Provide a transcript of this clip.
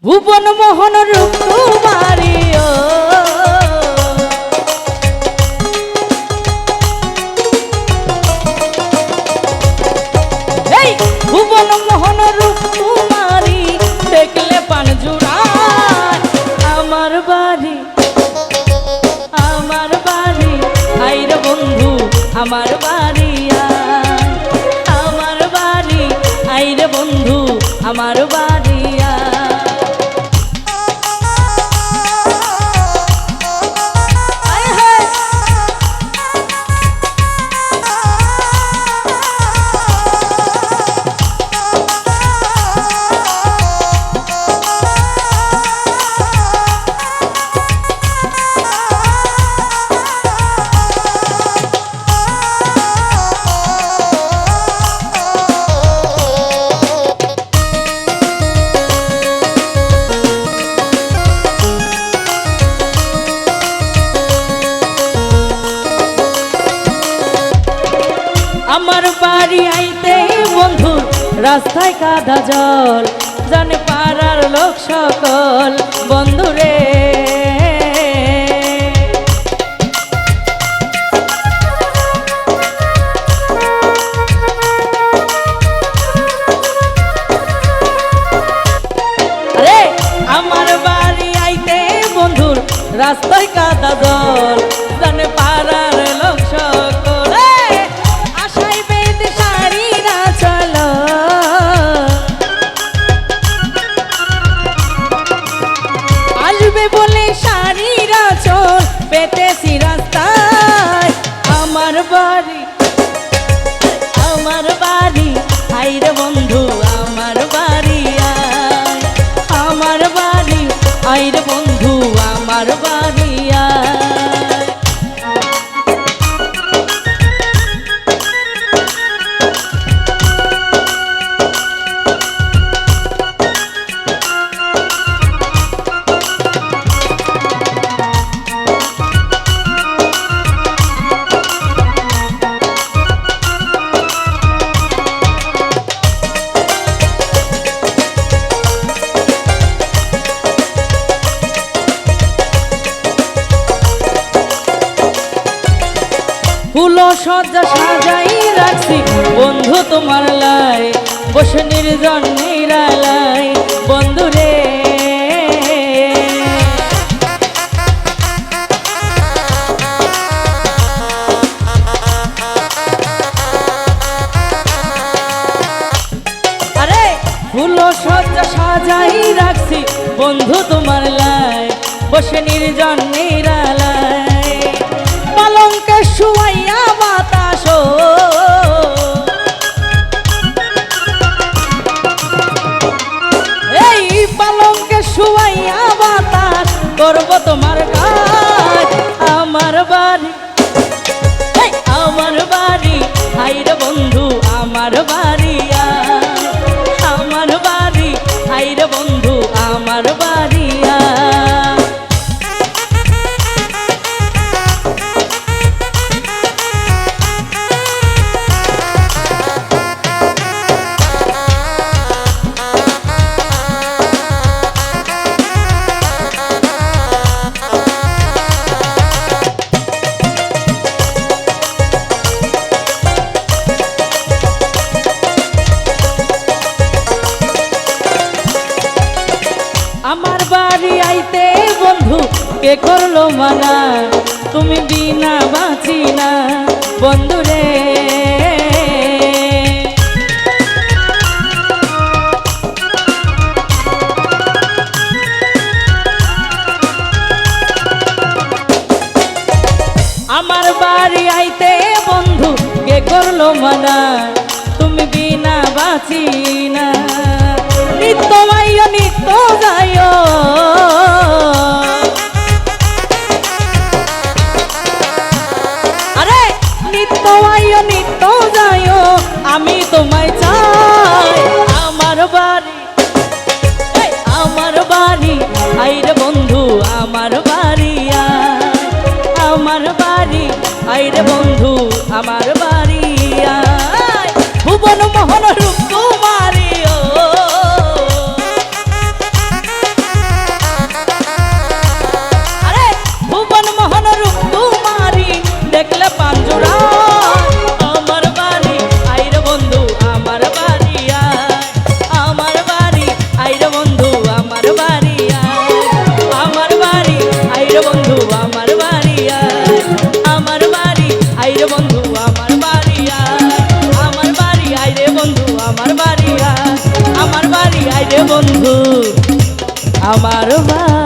ভুবন মোহন রূপ তোমারি ও এই ভুবন মোহন রূপ তোমারি দেখলে পান জুড়ায় আমার বাড়ি আইরে বন্ধু আমার বাড়ি আমার বাড়ি আইরে বন্ধু আমার বাড়ি আমার বাড়ি আইতে বন্ধু রাস্তায় কাদা জল জানে পাড়ার লোক সকল বন্ধুরে আরে আমার বাড়ি আইতে বন্ধুর রাস্তায় কাদা জল জানে পাড়ার লোক সকল বলে শাড়িরা চোর পেতেছি রাস্তায় আমার বাড়ি আইরে বন্ধু আমার বাড়ি আইরে বন্ধু আমার বাড়ি ফুল সজ্জা সাজাই রাখছি বন্ধু তোমার লাই বসে নির্জন নিরালাই বন্ধু রে আরে ফুল সজ্জা সাজাই রাখছি বন্ধু তোমার লাই বসে নির্জন নিরালাই পালঙ্কে শুয়াইয়া বাতাস এই পালঙ্কে শুয়াইয়া বাতাস করব তোমার কাজ আমার বাড়ি আইরে বন্ধু আমার বাড়ি আইরে বন্ধু আমার বাড়ি আমার বাড়ি আইতে বন্ধু কে করলো মানা তুমি বিনা বাঁচি না বন্ধু রে আমার বাড়ি আইতে বন্ধু কে করলো মানা তুমি বিনা বাঁচি না নিত্য আইও নিত্য যাইও আরে নিত্য আইও নিত্য যাইও আমি তোমায় চাই আমার বাড়ি আইরে বন্ধু আমার বাড়ি আইরে বন্ধু আমার বাড়ি ভুবন মোহন রূপ তোমারি ও আইরে বন্ধু আমার ভাই